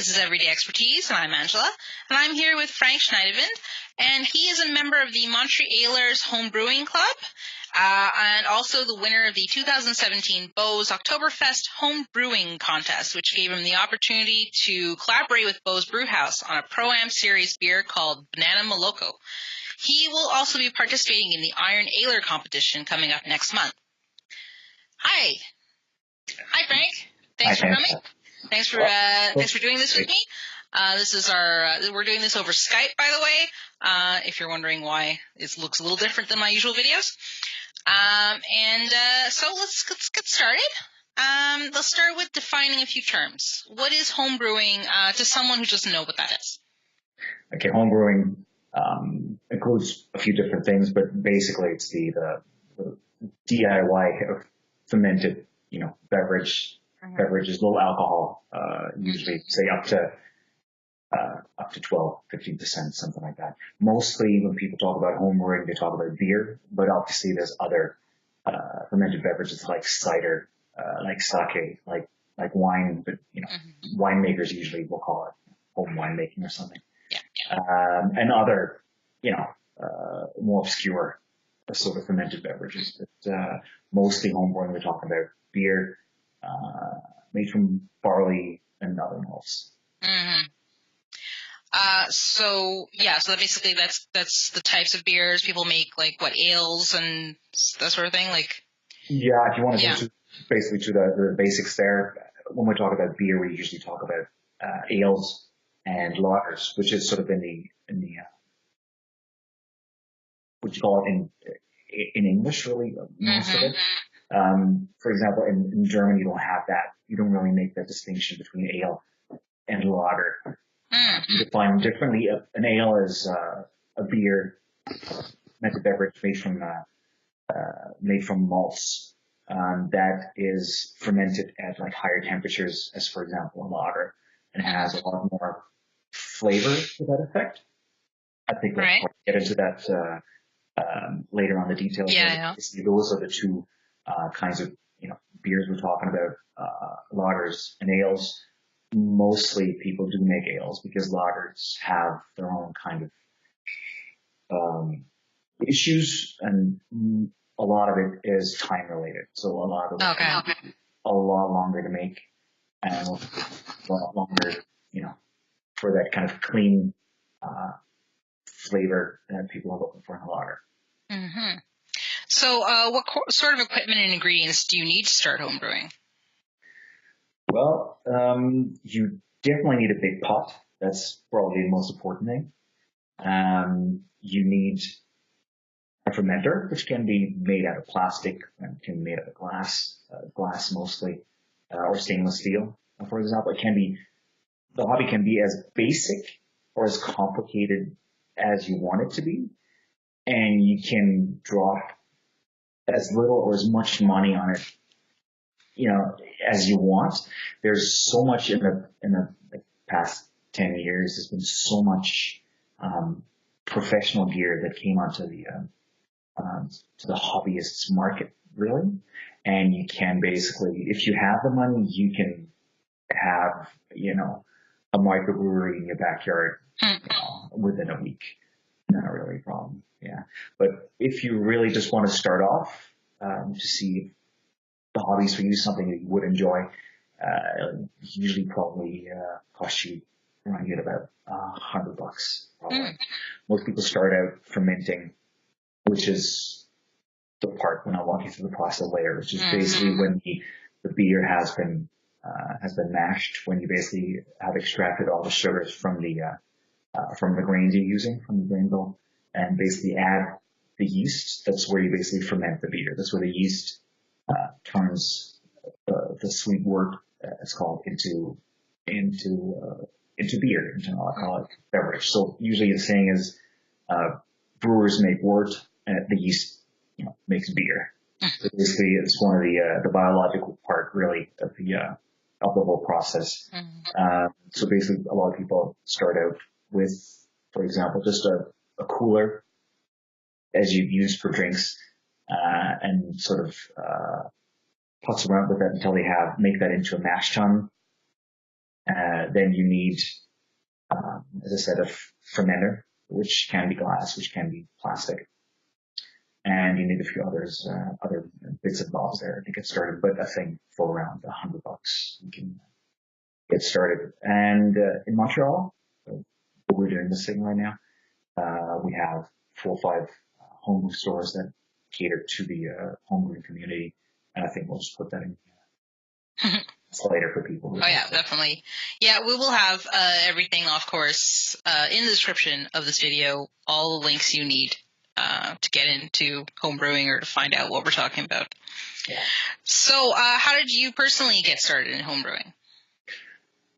This is Everyday Expertise, and I'm Angela. And I'm here with Frank Schneidawind, and he is a member of the MontreAlers Homebrewing Club, and also the winner of the 2017 Beau's Oktoberfest Homebrewing Contest, which gave him the opportunity to collaborate with Beau's Brewhouse on a Pro-Am Series beer called Banana Moloko. He will also be participating in the IronAler competition coming up next month. Hi. Hi, Frank. Thanks for coming. Thanks for doing this with me. We're doing this over Skype, by the way, if you're wondering why it looks a little different than my usual videos. So let's get started. Let's start with defining a few terms. What is homebrewing to someone who doesn't know what that is? Okay, homebrewing includes a few different things, but basically it's the DIY fermented, beverages, low alcohol, usually say up to 12, 15%, something like that. Mostly when people talk about homebrewing, they talk about beer, but obviously there's other fermented beverages like cider, like sake, like wine, but winemakers usually will call it home winemaking or something. Yeah. And other, more obscure sort of fermented beverages. But mostly homebrewing, we're talking about beer, made from barley and other malts. Mm-hmm. So basically that's the types of beers people make, like what, ales and that sort of thing, like. Yeah, if you want to go to the basics there, when we talk about beer, we usually talk about ales and lagers, which is sort of in the what you call it in English, really, most of it. For example, in Germany, you don't have that. You don't really make that distinction between ale and lager. You define them differently. An ale is a beer, fermented beverage made from malts that is fermented at like higher temperatures, as for example a lager, and has a lot more flavor to that effect. I think we'll get into that later on, the details. Yeah. Those are the two kinds of beers we're talking about, lagers and ales. Mostly people do make ales because lagers have their own kind of issues, and a lot of it is time related. So a lot of it is a lot longer to make and a lot longer, for that kind of clean flavor that people are looking for in a lager. Mm-hmm. So what sort of equipment and ingredients do you need to start homebrewing? Well, you definitely need a big pot. That's probably the most important thing. You need a fermenter, which can be made out of plastic and can be made out of glass mostly, or stainless steel, for example. The hobby can be as basic or as complicated as you want it to be, and you can drop as little or as much money on it, as you want. There's so much in the past 10 years. There's been so much professional gear that came onto to the hobbyists market, really. And you can basically, if you have the money, you can have a microbrewery in your backyard within a week. Not really a problem. Yeah. But if you really just want to start off to see the hobbies for you, something that you would enjoy, usually probably cost you around about $100. Probably. Most people start out fermenting, which is the part when I walk you through the process later, which is basically when the beer has been mashed, when you basically have extracted all the sugars from the grains you're using, from the grain bill, and basically add the yeast. That's where you basically ferment the beer. That's where the yeast turns the sweet wort, it's called, into beer, into an alcoholic beverage. So usually the saying is, brewers make wort, and the yeast, makes beer. So basically, it's one of the biological part, really, of the whole process. So basically, a lot of people start out with, for example, just a cooler, as you use for drinks, and sort of putz around with that until they make that into a mash tun. Then you need, as I said, a fermenter, which can be glass, which can be plastic. And you need a few others, other bits and bobs there to get started. But I think for around $100, you can get started. And in Montreal, we're doing this thing right now. We have 4 or 5 homebrew stores that cater to the homebrewing community, and I think we'll just put that in later for people. Oh yeah, definitely. Yeah, we will have everything, of course, in the description of this video. All the links you need to get into homebrewing or to find out what we're talking about. Yeah. So, how did you personally get started in homebrewing?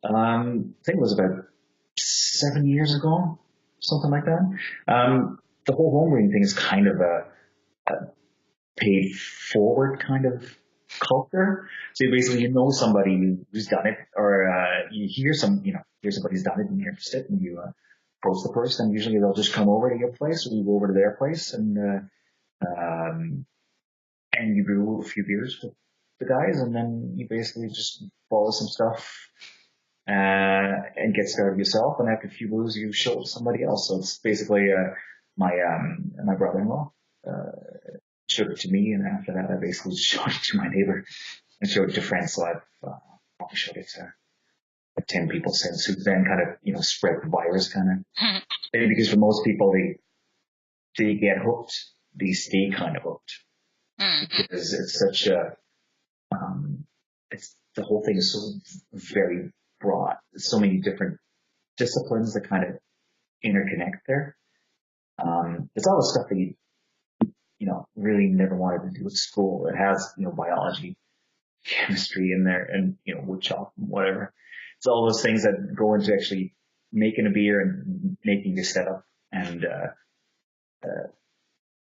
I think it was about 7 years ago, something like that. The whole homebrewing thing is kind of a paid forward kind of culture. So you know somebody who's done it, or you hear somebody's done it and you're interested, and you approach the person. Usually they'll just come over to your place, or you go over to their place, and you brew a few beers with the guys, and then you basically just follow some stuff and get started yourself. And after a few brews, you show it to somebody else. So it's basically my brother-in-law showed it to me, and after that, I basically showed it to my neighbor and showed it to friends. So I've probably showed it to 10 people since, who then kind of spread the virus kind of. Maybe because for most people, they get hooked, they stay kind of hooked, because it's such a the whole thing is so very broad. There's so many different disciplines that kind of interconnect there. It's all the stuff that you really never wanted to do at school. It has, biology, chemistry in there, and, wood shop and whatever. It's all those things that go into actually making a beer and making your setup. And,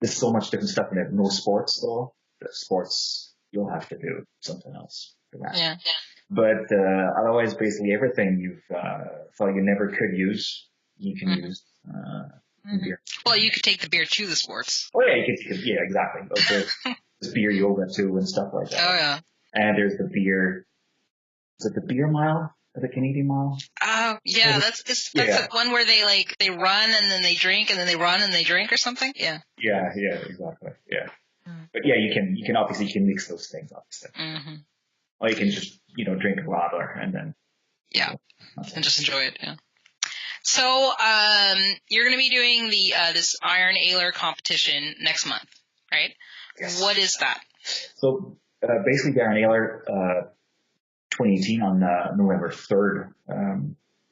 there's so much different stuff in it. No sports though. The sports, you'll have to do something else for that. Yeah. But, otherwise, basically everything you've, thought you never could use, you can use, in beer. Well, you could take the beer to the sports. Oh yeah, yeah, exactly. There's beer yoga too and stuff like that. Oh yeah. And there's the beer. Is it the beer mile or the Canadian mile? Oh yeah, that's the one where they run and then they drink and then they run and they drink or something. Yeah. Yeah, exactly. Yeah. But yeah, you can obviously mix those things obviously. Or you can just drink a radler and then and just enjoy it. Yeah. So you're going to be doing the this IronAler competition next month, right? Yes. What is that? So basically, the IronAler 2018 on November 3rd,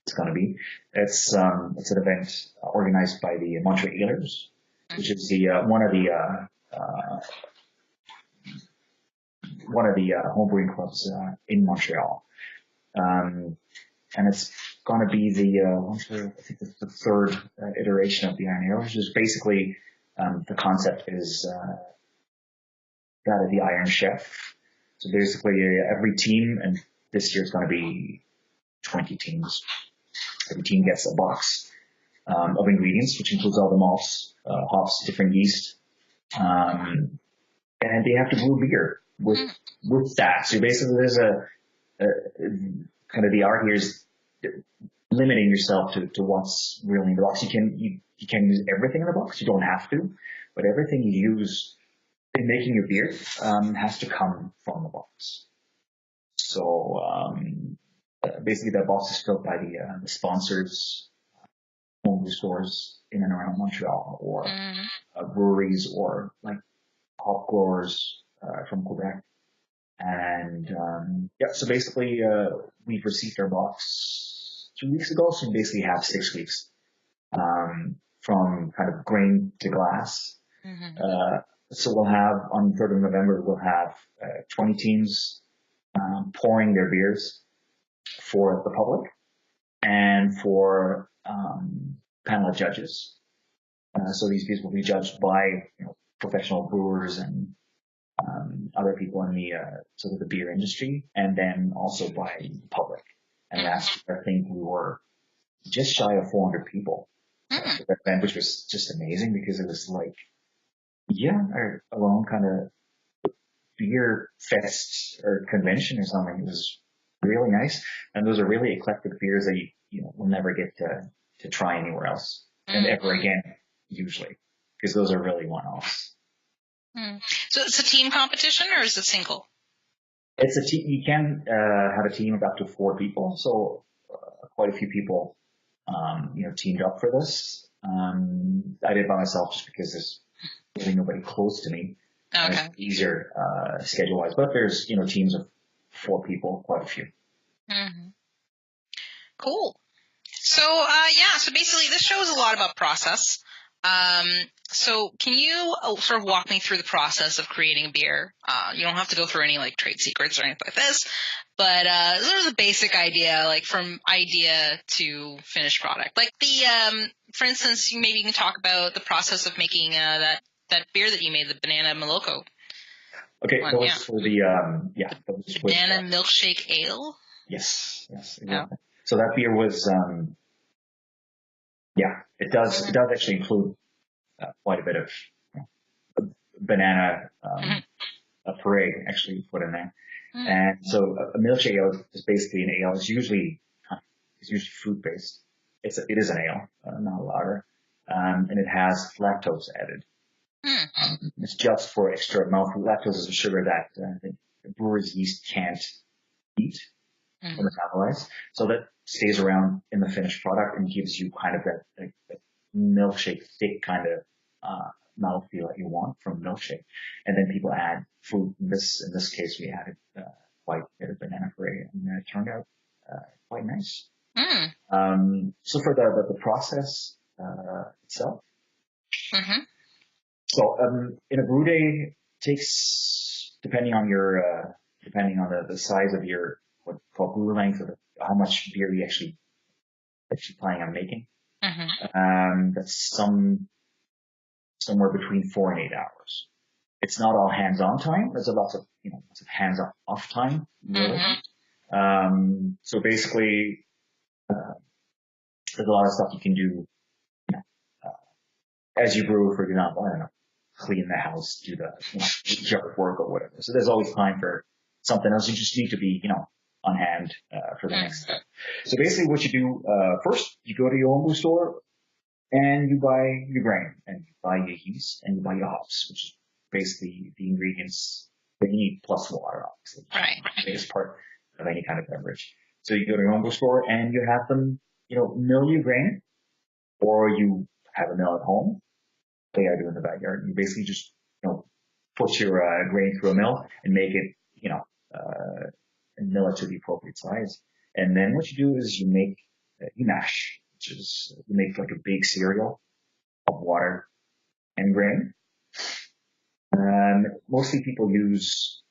it's going to be. It's an event organized by the MontreAlers, which is the one of the homebrewing clubs in Montreal. And it's going to be the third iteration of the IronAler, which is basically the concept is that of the Iron Chef. So basically, every team, and this year it's going to be 20 teams. Every team gets a box of ingredients, which includes all the malts, hops, different yeast, and they have to brew beer with that. So basically, there's a kind of the art here is limiting yourself to what's really in the box. You can use everything in the box. You don't have to, but everything you use in making your beer has to come from the box. So basically, that box is filled by the sponsors, Homebrew Stores in and around Montreal, or breweries, or like hop growers from Quebec. And so basically, we've received our box 2 weeks ago, so we basically have 6 weeks from kind of grain to glass. So we'll have, on the 3rd of November, we'll have 20 teams pouring their beers for the public and for panel of judges. So these beers will be judged by professional brewers and other people in the sort of the beer industry, and then also by the public. And last year, I think we were just shy of 400 people for that event, which was just amazing, because it was like, our own kind of beer fest or convention or something. It was really nice. And those are really eclectic beers that you know, will never get to try anywhere else and ever again, usually, because those are really one-offs. So it's a team competition or is it single? It's a team. You can have a team of up to 4 people. So quite a few people, you know, teamed up for this. I did it by myself just because there's really nobody close to me. And it's easier schedule-wise. But there's, you know, teams of 4 people, quite a few. Cool. So, so basically this show is a lot about process. So can you sort of walk me through the process of creating a beer? You don't have to go through any like trade secrets or anything like this, but there's a basic idea, like from idea to finished product. Like for instance, maybe you can talk about the process of making that beer that you made, the Banana Moloko. Okay, that was for the Banana milkshake ale. Yes, exactly. Yeah. So that beer was it does actually include quite a bit of banana a puree actually put in there. And so a milkshake ale is basically an ale. It's usually fruit based. It is an ale, not a lager, and it has lactose added. It's just for extra mouthfeel. Lactose is a sugar that the brewer's yeast can't eat or metabolize, so that stays around in the finished product and gives you kind of that milkshake thick kind of mouthfeel that you want from milkshake. And then people add fruit. In this case, we added quite a bit of banana puree, and it turned out quite nice. So for the process itself, so in a brew day takes, depending on the size of your what's called brew length, or how much beer you actually planning on making. That's somewhere between 4 and 8 hours. It's not all hands-on time. There's lots of hands-off time. Really. So basically, there's a lot of stuff you can do as you brew. For example, I don't know, clean the house, do the yard work or whatever. So there's always time for something else. You just need to be, on hand for the next step. So basically, what you do first, you go to your Homebrew store and you buy your grain, and you buy your yeast, and you buy your hops, which is basically the ingredients that you need plus water, obviously. Right. The biggest part of any kind of beverage. So you go to your Homebrew store and you have them, mill your grain, or you have a mill at home. They I do in the backyard. You basically just, put your grain through a mill and make it, and mill it to the appropriate size. And then what you do is you mash, which is you make like a big cereal of water and grain. Mostly people use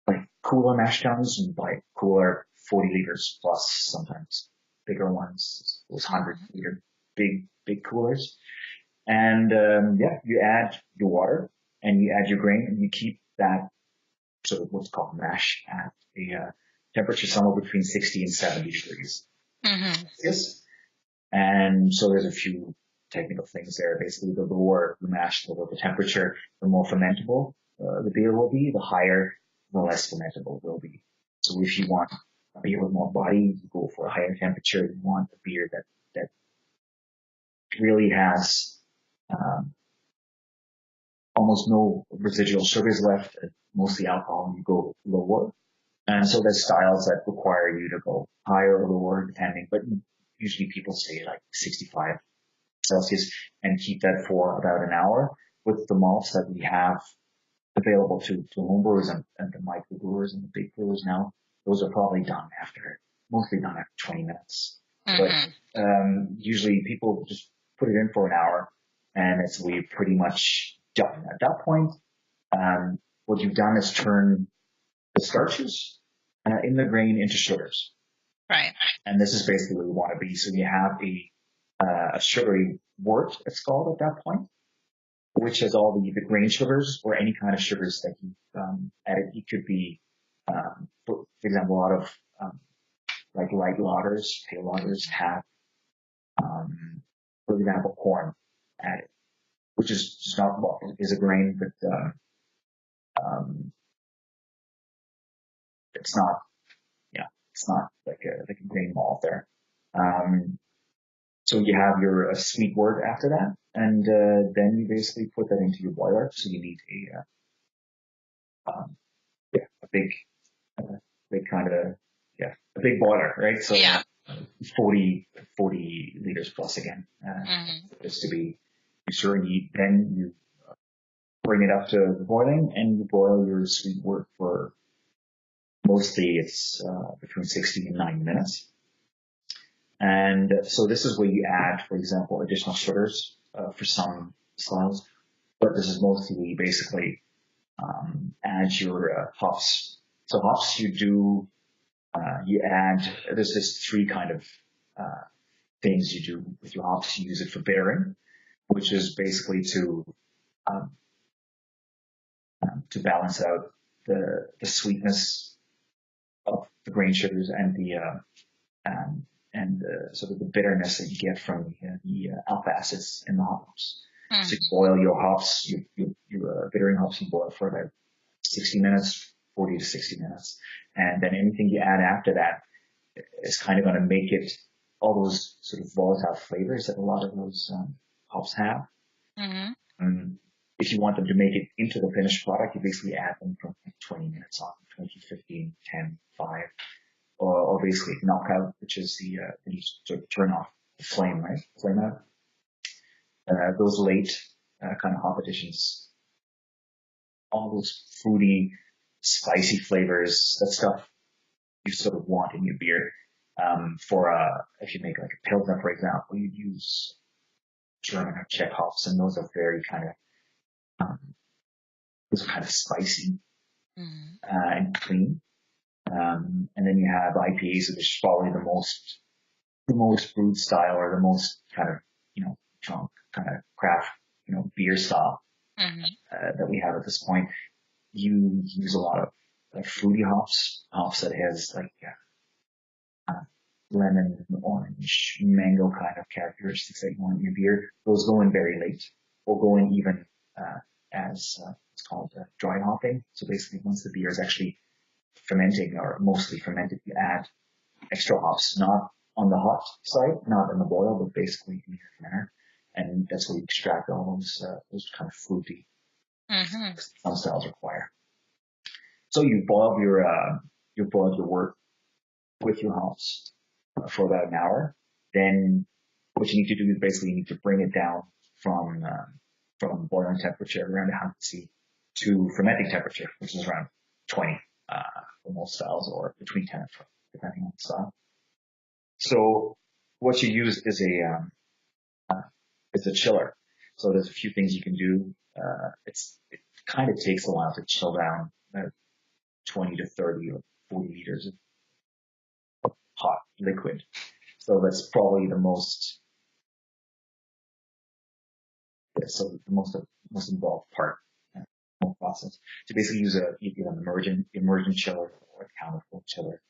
like cooler mash tuns, and buy cooler 40 liters plus, sometimes bigger ones, those 100-liter big coolers. And you add your water and you add your grain, and you keep that sort of what's called mash at a temperature somewhere between 60 and 70 degrees. Yes. And so there's a few technical things there. Basically, the lower the mash, the lower the temperature, the more fermentable the beer will be. The higher, the less fermentable it will be. So if you want a beer with more body, you go for a higher temperature. You want a beer that really has almost no residual sugars left, mostly alcohol, you go lower. And so there's styles that require you to go higher or lower, depending, but usually people say like 65 Celsius and keep that for about an hour. With the malts that we have available to homebrewers and the microbrewers and the big brewers now, those are probably mostly done after 20 minutes. But usually people just put it in for an hour, and we're pretty much done. At that point, what you've done is turn the starches in the grain into sugars. Right. And this is basically where we want to be. So you have a sugary wort, it's called at that point, which has all the grain sugars or any kind of sugars that you've added. It could be, for example, a lot of like light lagers, pale lagers have, for example, corn added, which is just not, is a grain, but it's not, It's not like a grain malt there. So you have your sweet wort after that, and then you basically put that into your boiler. So you need a big kind of a big boiler, right? So Yeah. 40 liters plus again, just to be sure. Then you bring it up to the boiling, and you boil your sweet wort for mostly it's between 60 and 90 minutes. And so this is where you add, for example, additional sugars for some styles, but this is mostly basically add your hops. So hops you add, there's this three kind of things you do with your hops. You use it for bittering, which is basically to balance out the sweetness of the grain sugars and the sort of the bitterness that you get from the alpha acids in the hops. So you boil your hops, your bittering hops, you boil for about 60 minutes, 40 to 60 minutes. And then anything you add after that is kind of going to make it all those sort of volatile flavors that a lot of those hops have. If you want them to make it into the finished product, you basically add them from 20 minutes on, 20, 15, 10, 5. Or basically knockout, which is the you sort of turn off the flame, right? Flame out. Those late kind of hop additions, all those fruity, spicy flavors, that stuff you sort of want in your beer. If you make like a Pilsner, for example, you'd use German or Czech hops, and those are very kind of spicy and clean. And then you have IPAs, which is probably the most brewed style, or the most kind of, drunk kind of craft, beer style, that we have at this point. You use a lot of like fruity hops that has like, lemon, orange, mango kind of characteristics that you want in your beer. Those go in very late, or go in even, as, it's called dry hopping. So basically once the beer is actually fermenting or mostly fermented, you add extra hops, not on the hot side, not in the boil, but basically in your fermenter. And that's where you extract all those kind of fruity some styles require. So you boil your wort with your hops for about an hour. Then what you need to do is basically you need to bring it down from boiling temperature around 100 C to fermenting temperature, which is around 20 for most styles, or between 10 and 12, depending on the style. So what you use is a chiller. So there's a few things you can do. It kind of takes a while to chill down 20 to 30 or 40 liters of hot liquid. So that's probably the most involved part of the process. To basically use either an immersion chiller or a counterflow chiller.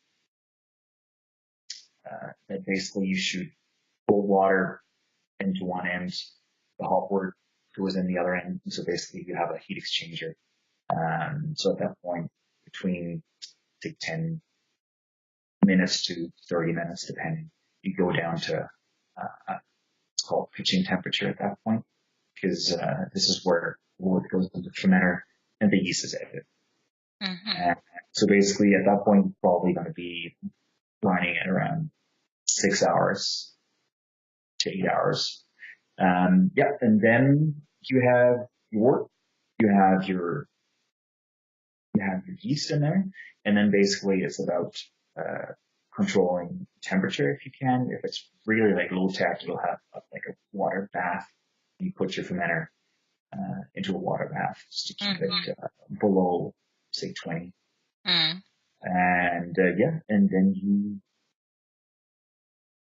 That basically you shoot cold water into one end, the hot wort goes in the other end. So basically you have a heat exchanger. So at that point, between 10 minutes to 30 minutes, depending, you go down to it's called pitching temperature at that point, because this is where wort goes into the fermenter and the yeast is added. So basically at that point, you're probably going to be running at around 6 hours to 8 hours. And then you have your wort, you have your yeast in there, and then basically it's about controlling temperature if you can. If it's really like low tech, you'll have like a water bath. You put your fermenter into a water bath just to keep it below, say, 20. And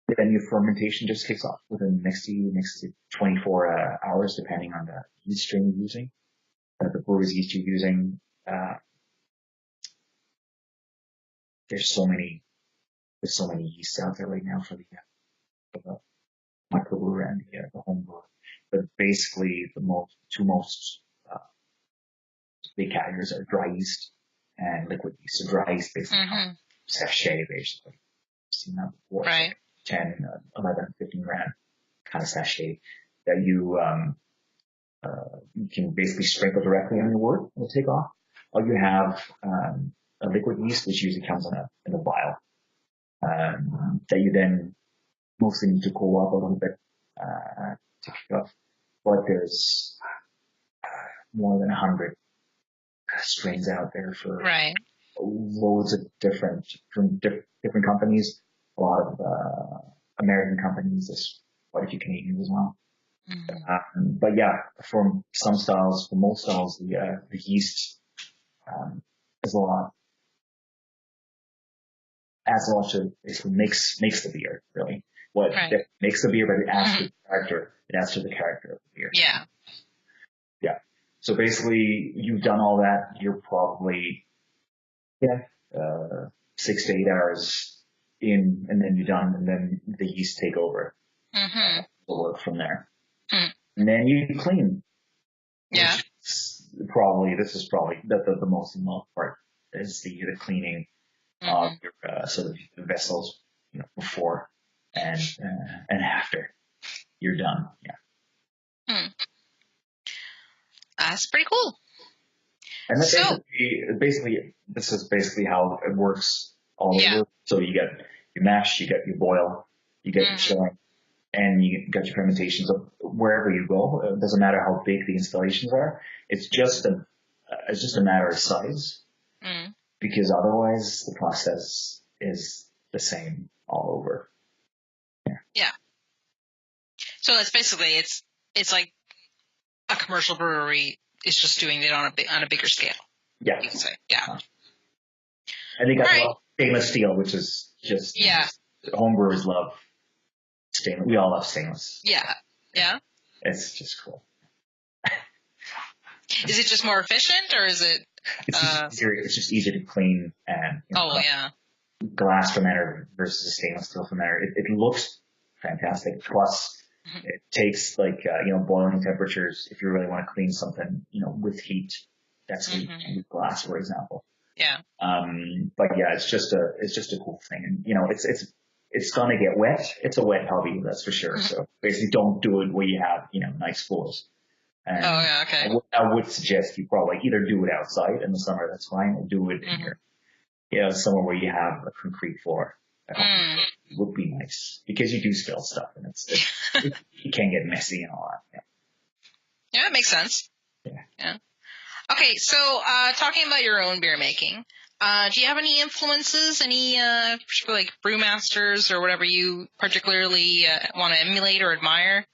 and then your fermentation just kicks off within the next 24 hours, depending on the yeast strain you're using, the brewer's yeast you're using. There's so many yeasts out there right now for the microbrewer and the home brewer. But basically, the two most big categories are dry yeast and liquid yeast. So dry yeast basically sachet, basically. I've seen that before. Right. So 10, 11, 15 rand kind of sachet that you can basically sprinkle directly on your wort and it'll take off. Or you have a liquid yeast, which usually comes in a vial, that you then mostly need to cool up a little bit to kick off. But there's more than 100 strains out there for Right. loads of different companies. A lot of American companies. There's quite a few Canadians as well. But yeah, for some styles, for most styles, the yeast is a lot. Adds a lot to basically makes the beer really. What makes the beer, but it adds to the character. It adds to the character of the beer. Yeah. Yeah. So basically, you've done all that. You're probably 6 to 8 hours in, and then you're done, and then the yeast take over. The work from there, and then you clean. Yeah. This is probably the most involved part is the cleaning of your sort of vessels, before and after you're done. Yeah. That's pretty cool. And that's basically this is basically how it works all over. So you get your mash, you get your boil, you get your chilling, and you got your fermentation. So wherever you go, it doesn't matter how big the installations are. It's just a matter of size. Because otherwise the process is the same all over. Yeah. So it's basically it's like a commercial brewery is just doing it on a bigger scale. Yeah. You can say. Yeah. And they got a lot of stainless steel, which is just homebrewers love stainless. We all love stainless. Yeah. Yeah. It's just cool. Is it just more efficient, or is it? It's just easier to clean and glass fermenter versus a stainless steel fermenter. It looks fantastic. Plus, it takes boiling temperatures. If you really want to clean something, with heat, that's what you can do with glass, for example. Yeah. But yeah, it's just a cool thing, and it's gonna get wet. It's a wet hobby, that's for sure. So basically, don't do it where you have nice floors. And okay. I would suggest you probably either do it outside in the summer, that's fine, or do it in your, somewhere where you have a concrete floor. It would be nice because you do spill stuff and you can get messy and all that. Yeah, it makes sense. Yeah. Okay, so talking about your own beer making, do you have any influences, any like brewmasters or whatever you particularly want to emulate or admire?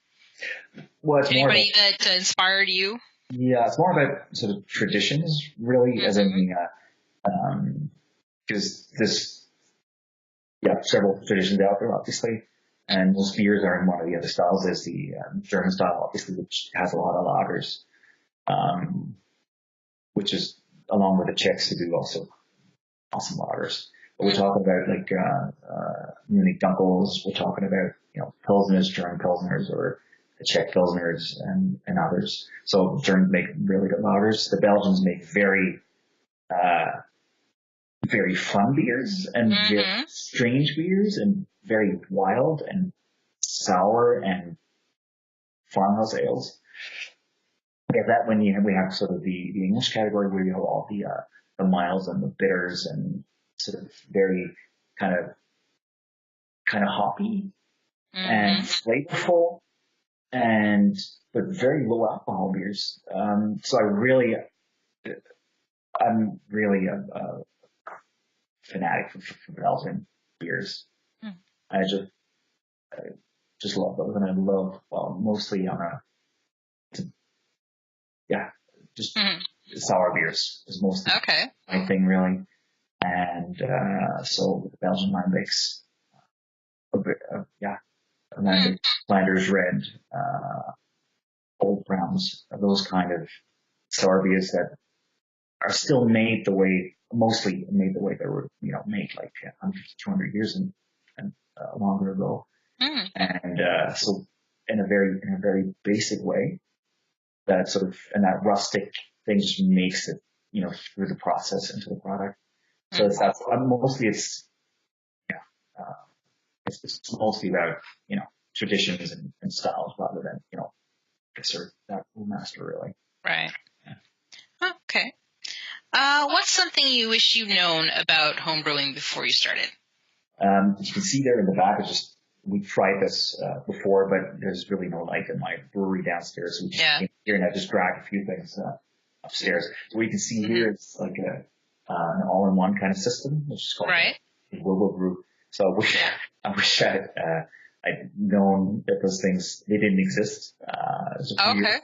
Well, it's anybody that inspired you? Yeah, it's more about sort of traditions, really, as in because there's several traditions out there, obviously, and most beers are in one of the other styles. There's the German style, obviously, which has a lot of lagers, which is along with the Czechs who do also awesome lagers. But we're talking about Munich Dunkels. We're talking about Pilsners, German Pilsners, or the Czech Pilsners and others. So Germans make really good lagers. The Belgians make very very fun beers and very strange beers and very wild and sour and farmhouse ales. We have that when we have sort of the English category where you have all the milds and the bitters and sort of very kind of hoppy and flavorful but very low alcohol beers. So I'm really a fanatic for Belgian beers. I just love those, and I love mostly sour beers is mostly my thing, really. And so the Belgian Lambics, Flanders Red, Old Browns, those kind of sour beers that are still mostly made the way they were, made like 100 to 200 years and longer ago. And so in a very basic way, that sort of, and that rustic thing just makes it, through the process into the product. So mostly it's mostly about, traditions and styles rather than, sort of that master really. Right. Yeah. Okay. What's something you wish you'd known about homebrewing before you started? As you can see there in the back, we tried this before, but there's really no light in my brewery downstairs. So we just came here and I just dragged a few things upstairs. So what you can see here is like an all-in-one kind of system, which is called Brew. So I wish I'd known that those things, they didn't exist. Okay.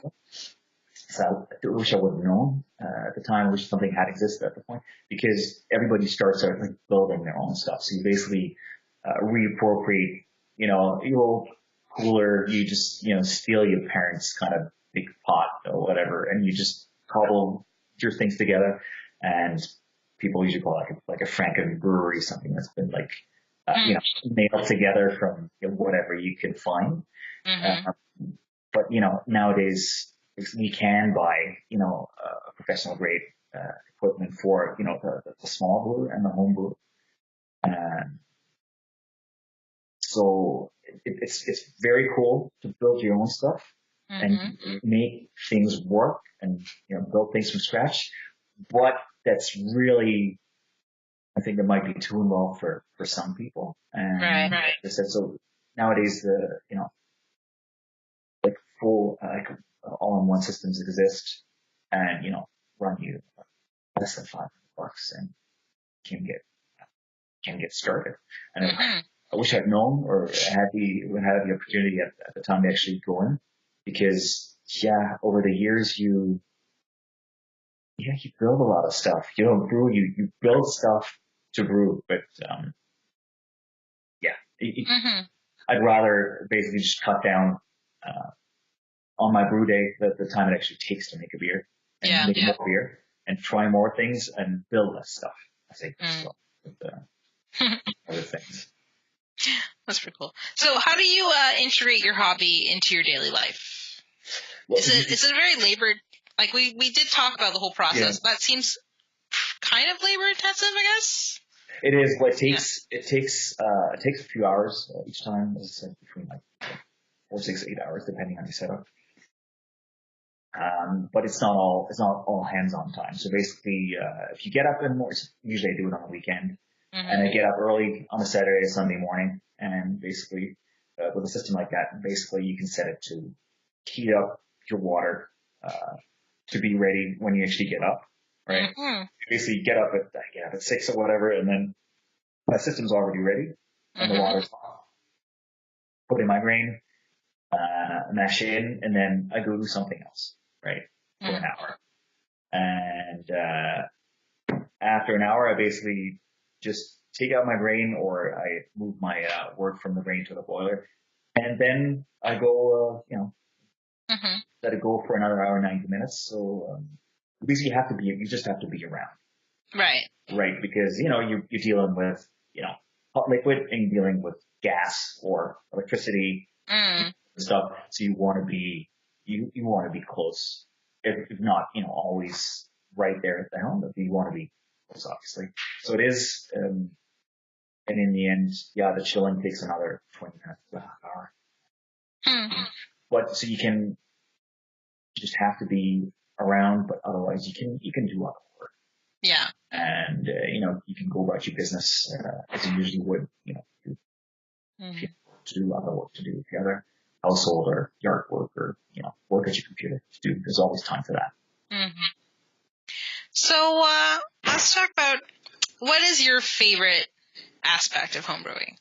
So I wish I would have known at the time. I wish something had existed at the point, because everybody starts out like building their own stuff. So you basically reappropriate, your old cooler. You just steal your parents' kind of big pot or whatever, and you just cobble your things together. And people usually call it like a Franken brewery, something that's been like nailed together from whatever you can find. But nowadays, we can buy, a professional grade equipment for, the small brewer and the home brewer. So it's very cool to build your own stuff and make things work and, build things from scratch. But that's really, I think it might be too involved for some people. And right. So nowadays, like full, all-in-one systems exist and, run you less than $500 and can get started. And I wish I'd known or had the opportunity at the time to actually go in, because over the years you build a lot of stuff. You don't brew, you build stuff to brew, but I'd rather basically just cut down on my brew day the time it actually takes to make a beer and make more beer and try more things and build less stuff. I think with other things. That's pretty cool. So how do you integrate your hobby into your daily life? Well, is it very labor? Like we did talk about the whole process. That seems kind of labor intensive, I guess. It is. Well, it takes a few hours each time. As I said, between like 4, 6, 8 hours, depending on your setup. But it's not all hands-on time. So basically, if you get up in the morning, usually I do it on the weekend, and I get up early on a Saturday or Sunday morning, and basically, with a system like that, basically you can set it to heat up your water, to be ready when you actually get up, right? Basically, you get up at 6 or whatever, and then my system's already ready, and the water's hot. Put in my grain, mash in, and then I go do something else, right, for an hour. And after an hour, I basically just take out my grain, or I move my wort from the grain to the boiler, and then I go, let it go for another hour, 90 minutes. So basically, you just have to be around, right, because you're dealing with hot liquid and you're dealing with gas or electricity. Stuff. So you want to be close, if not, always right there at the helm, but you want to be close, obviously. So it is, and in the end, the chilling takes another 20 minutes to a half hour. But so you just have to be around, but otherwise you can do other work. Yeah. And, you can go about your business, as you usually would, to do other work to do with the other household or yard work or, work at your computer to do. There's always time for that. So, let's talk about, what is your favorite aspect of homebrewing?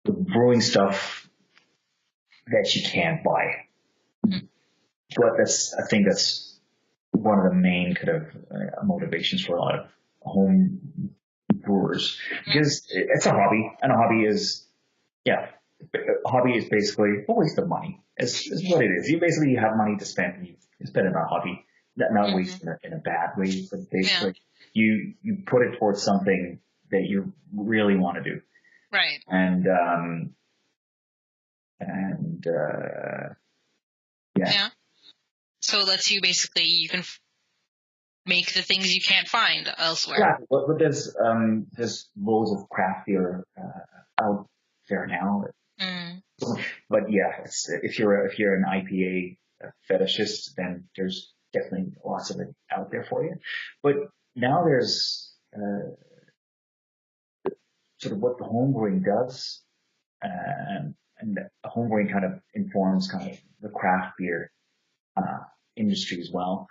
The brewing stuff that you can't buy. But I think that's one of the main kind of motivations for a lot of home brewers, because it's a hobby, and a hobby is, basically a waste of money. Is what it is. You have money to spend, and you spend it on a hobby. Not waste in a bad way, but basically you put it towards something that you really want to do. Right. And So it lets you basically, make the things you can't find elsewhere. Yeah, but there's loads of craft beer out there now. Mm. But yeah, if you're an IPA fetishist, then there's definitely lots of it out there for you. But now there's sort of what the homebrewing does, and the homebrewing kind of informs kind of the craft beer industry as well,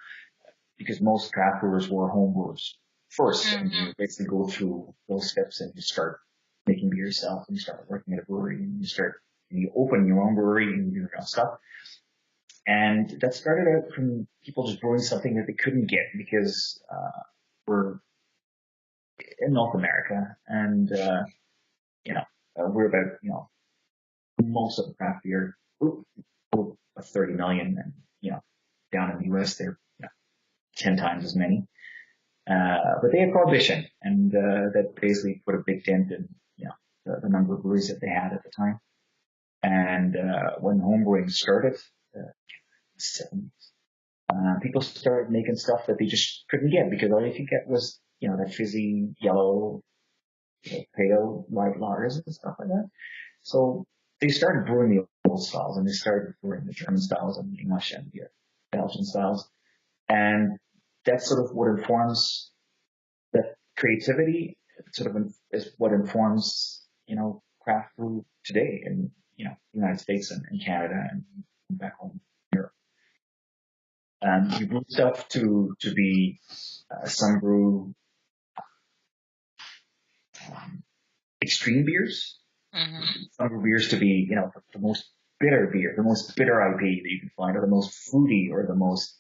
because most craft brewers were homebrewers first, and you basically go through those steps and you start making beer yourself, and you start working at a brewery, and you open your own brewery and you do your own stuff. And that started out from people just brewing something that they couldn't get because we're in North America, and we're about most of the craft beer, we're 30 million, and down in the US they're 10 times as many. But they had prohibition, and that basically put a big dent in the number of breweries that they had at the time. And when homebrewing started, in the 70s, people started making stuff that they just couldn't get, because all you could get was that fizzy yellow, pale light lagers and stuff like that. So they started brewing the old styles, and they started brewing the German styles and the English and the Belgian styles. And that's sort of what informs that creativity, sort of is what informs, craft brew today in, the United States and Canada and back home in Europe. You brew stuff to be, some brew, extreme beers. Mm-hmm. Some brew beers to be, the most bitter beer, the most bitter IPA that you can find, or the most fruity, or the most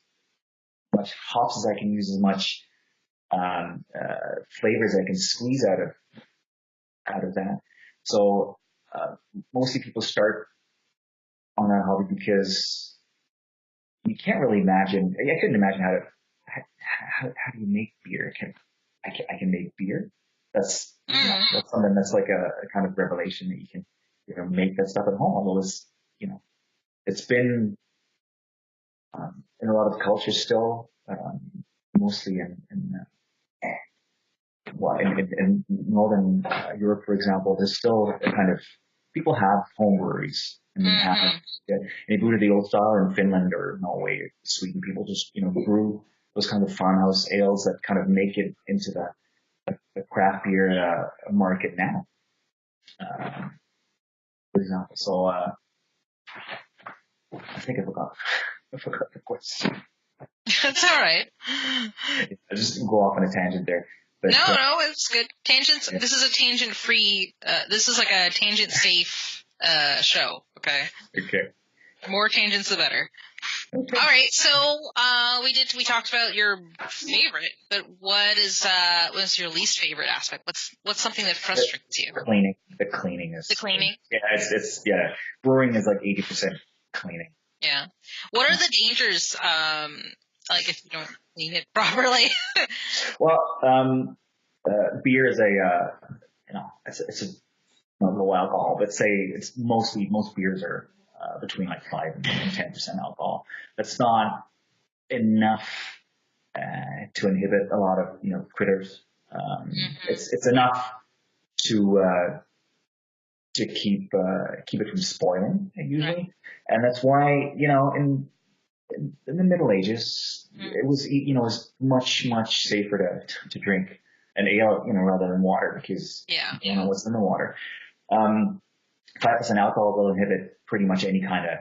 much hops as I can use, as much flavors I can squeeze out of that. So mostly people start on that hobby because you can't really imagine. I couldn't imagine how do you make beer? I can make beer. That's something that's like a kind of revelation that you can make that stuff at home. Although it's been in a lot of cultures still, mostly in Northern Europe, for example, there's still a kind of, people have home breweries, and they brew to the old style. In Finland or Norway or Sweden, people just brew those kind of farmhouse ales that kind of make it into the craft beer market now, for example. So I think I forgot the question. That's all right. I just go off on a tangent there. But, no, it's good. Tangents. Yeah. This is a tangent-free. This is like a tangent-safe show. Okay. Okay. More tangents, the better. Okay. All right. So we talked about your favorite, but what's your least favorite aspect? What's something that frustrates you? The cleaning is. The cleaning. Yeah, it's brewing is like 80% cleaning. Yeah. What are the dangers? Like if you don't clean it properly. Well, beer is it's a low alcohol, but say most beers are between like 5 and 10% alcohol. That's not enough to inhibit a lot of critters. It's enough to keep it from spoiling usually, right. And that's why in the Middle Ages it was much safer to drink an ale rather than water, because what's in the water. 5% alcohol will inhibit pretty much any kind of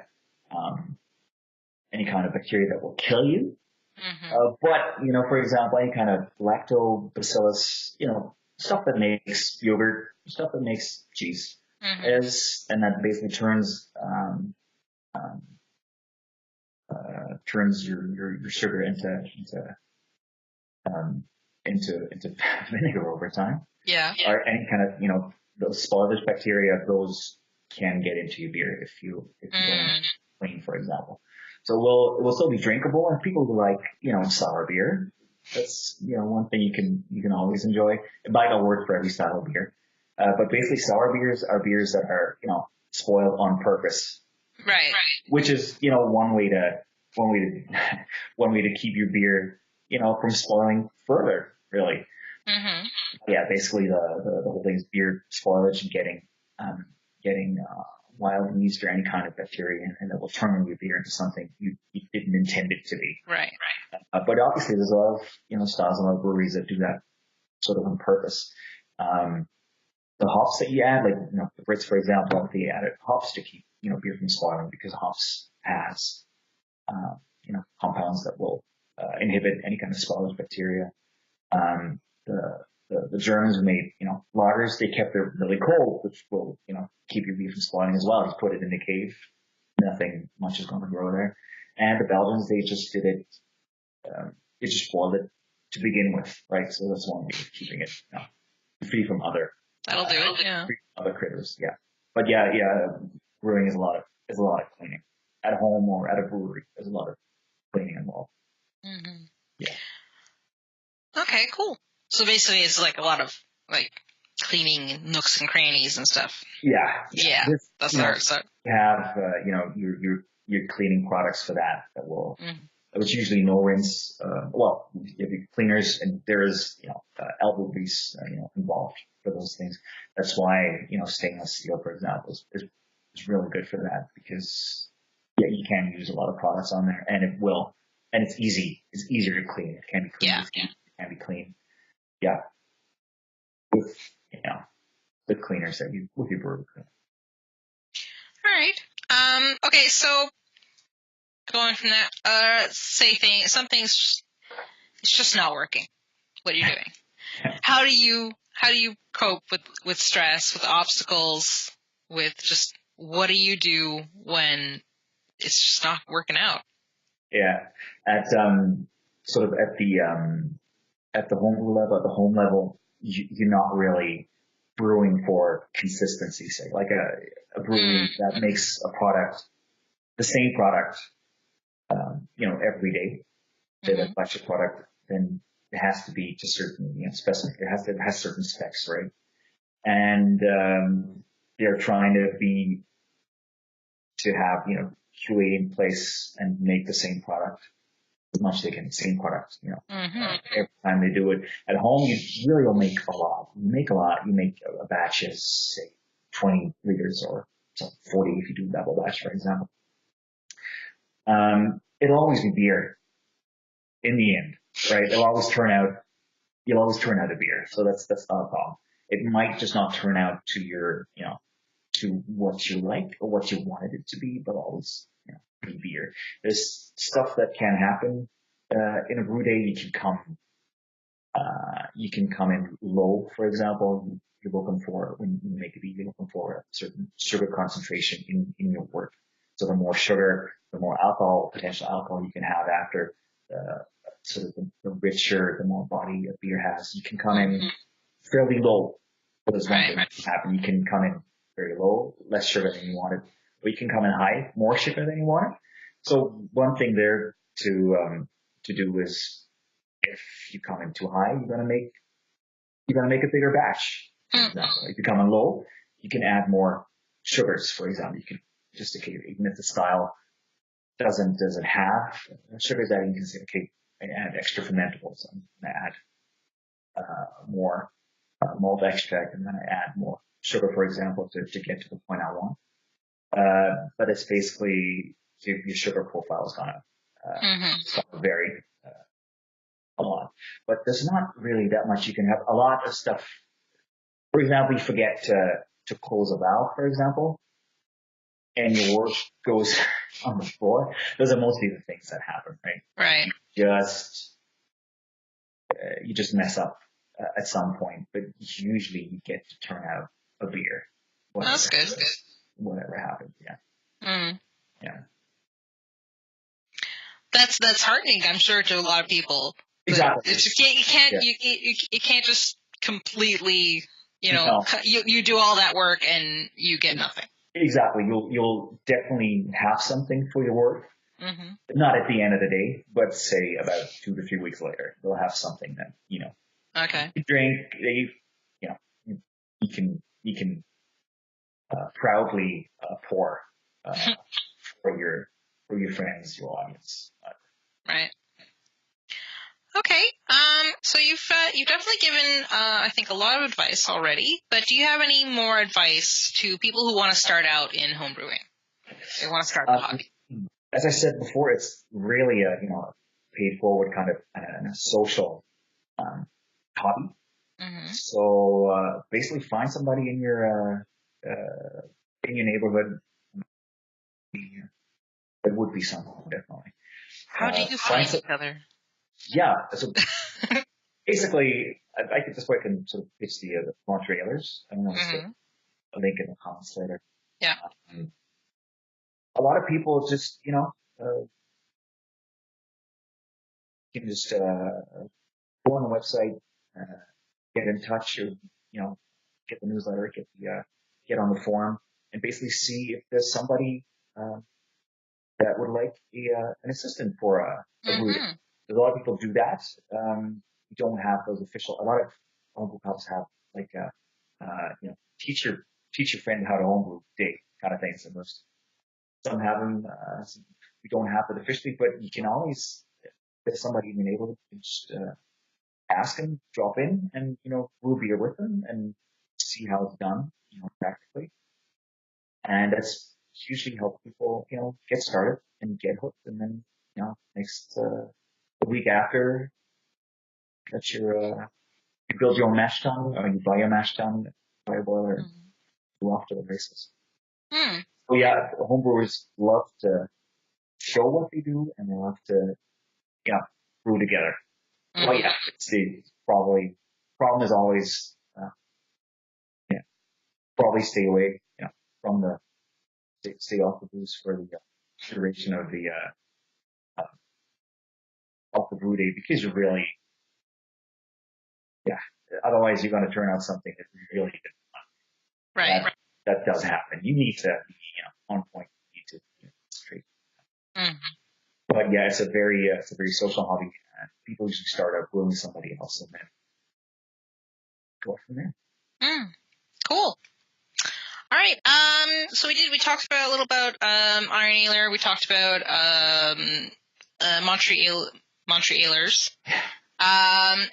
bacteria that will kill you. But for example, any kind of lactobacillus, stuff that makes yogurt, stuff that makes cheese, and that basically turns your sugar into vinegar over time. Yeah. Or any kind of those spoilage bacteria, those can get into your beer if you don't clean, for example. So it will still be drinkable, and people who like sour beer, that's one thing you can always enjoy. It might not work for every style of beer, but basically sour beers are beers that are spoiled on purpose. Right. Which is one way to keep your beer from spoiling further, really. Mm-hmm. Yeah, basically the whole thing is beer spoilage and getting wild yeast or any kind of bacteria, and it will turn your beer into something you didn't intend it to be. Right. But obviously there's a lot of styles and a lot of breweries that do that sort of on purpose. The hops that you add, like the Brits, for example, they added hops to keep beer from spoiling, because hops has compounds that will inhibit any kind of spoilage bacteria. The Germans made lagers. They kept it really cold, which will keep your beer from spoiling as well. You put it in a cave, nothing much is going to grow there. And the Belgians, they just did it. They just boiled it to begin with, right? So that's one way of keeping it free from other. That'll do it. Yeah. Other critters, yeah. But yeah, brewing is a lot of cleaning at home or at a brewery. There's a lot of cleaning involved. Mm-hmm. Yeah. Okay, cool. So basically, it's like a lot of like cleaning nooks and crannies and stuff. Yeah. That's hard. So you have your cleaning products for that will. It's usually no rinse. Well, you have your cleaners, and there is elbow grease involved for those things. That's why stainless steel, for example, is really good for that, because you can use a lot of products on there, and it will, and it's easy. It's easier to clean. It can be clean. Yeah. It can be clean. Yeah. With the cleaners that you with your brew. All right. Okay. So going from that, say something's it's just not working. What are you doing? How do you cope with stress, with obstacles, with just what do you do when it's just not working out? Yeah. At sort of at the homebrew level, at the home level, you're not really brewing for consistency's sake. Like a brewery that makes a product, the same product, every day, say that batch of product, then it has to be to certain, specific. It has certain specs, right? And they're trying to have QA in place and make the same product as much as they can. Same product, every time they do it. At home, you really will make a lot. You make a lot. You make a batch is say 20 liters or 40 if you do double batch, for example. It'll always be beer in the end, right? You'll always turn out a beer. So that's not a problem. It might just not turn out to your, to what you like or what you wanted it to be, but always, be beer. There's stuff that can happen, in a brew day. You can come in low, for example. You're looking for, when you make a beer, you're looking for a certain sugar concentration in your work. So the more sugar, the more potential alcohol you can have after, sort of the richer, the more body a beer has. You can come in fairly low. There's one thing that can happen. You can come in very low, less sugar than you wanted, or you can come in high, more sugar than you wanted. So one thing there to do is, if you come in too high, you're gonna make a bigger batch. For example, if you come in low, you can add more sugars. For example, you can just even if the style doesn't have sugars that, you can say, okay, I add extra fermentables. I'm gonna add more malt extract, and then I add more sugar, for example, to get to the point I want. But it's basically your sugar profile is gonna vary a lot. But there's not really that much you can have. A lot of stuff. For example, you forget to close a valve, for example, and your work goes on the floor. Those are mostly the things that happen, right? Right. You just mess up at some point, but usually you get to turn out a beer. That's good. Whatever happens, yeah. Yeah. That's heartening, I'm sure, to a lot of people. Exactly. It's just, you can't just completely, you do all that work and you get nothing. Exactly. You'll definitely have something for your work. Not at the end of the day, but say about 2 to 3 weeks later, you'll have something that, Okay. you drink, you can proudly pour for your friends, your audience. Right. Okay. So you've definitely given I think a lot of advice already, but do you have any more advice to people who want to start out in homebrewing? They want to start the hobby. As I said before, it's really a paid forward kind of a social hobby. Mm-hmm. So basically, find somebody in your neighborhood. It would be someone, definitely. How do you find each other? Yeah. So basically, I think this way I can sort of pitch the MontreAlers. I don't know, a link in the comments later. Yeah. A lot of people just, can just go on the website, get in touch, or get the newsletter, get on the forum, and basically see if there's somebody that would like an assistant for a brew. A lot of people do that. You don't have those official. A lot of homebrew clubs have like teach your friend how to homebrew day kind of things. And some have them. We don't have it officially, but you can always, if there's somebody in your neighborhood, you can just ask them, drop in, and brew beer with them and see how it's done, practically. And that's usually help people, get started and get hooked, and then next the week after, that you build your own mash tun, or you buy a mash tun, buy a boiler, and go off to the races. So yeah, homebrewers love to show what they do, and they love to, brew together. Well, yeah, it's probably problem is always, probably stay away, from stay off the booze for the duration of the off the brew day, because you're really, otherwise you're going to turn out something that's really good. Right. That does happen. You need to be on point. You need to straight. But yeah, it's a very social hobby. People usually start out brewing somebody else and then go from there. Cool. All right. So we talked about a little about IronAler. We talked about MontreAlers.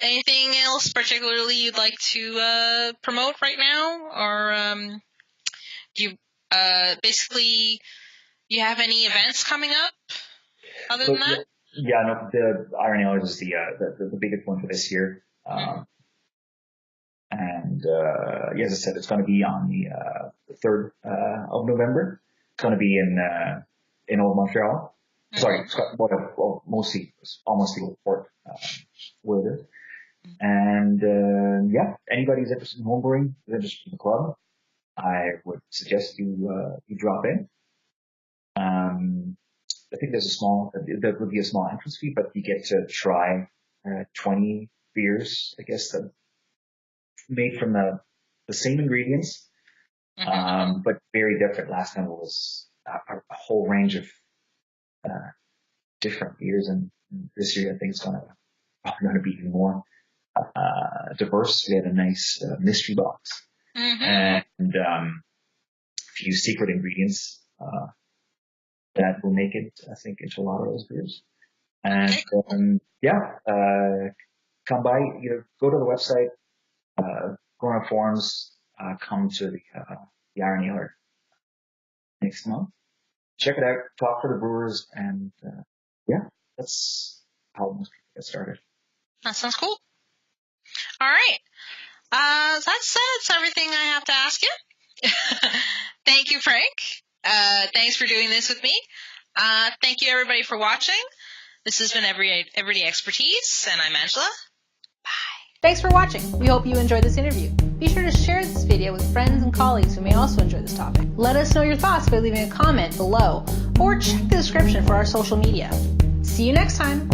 Anything else particularly you'd like to promote right now, or do you basically you have any events coming up other than that? Yeah, no, the IronAlers is the biggest one for this year. And as I said, it's going to be on the 3rd of November. It's going to be in Old Montreal. Sorry, it's got mostly almost the old port where it is. And anybody who's interested in homebrewing, who's interested in the club, I would suggest you drop in. I think there would be a small entrance fee, but you get to try 20 beers, I guess, that made from the same ingredients, but very different. Last time it was a whole range of different beers, and this year I think it's going to be even more diverse. We had a nice mystery box and a few secret ingredients that will make it, I think, into a lot of those beers. And come by, go to the website, go on our forums, come to the IronAler next month. Check it out, talk to the brewers, and that's how most people get started. That sounds cool. All right. That's everything I have to ask you. Thank you, Frank. Thanks for doing this with me. Thank you, everybody, for watching. This has been Everyday Expertise, and I'm Angela. Bye. Thanks for watching. We hope you enjoyed this interview. Be sure to share this video with friends and colleagues who may also enjoy this topic. Let us know your thoughts by leaving a comment below, or check the description for our social media. See you next time.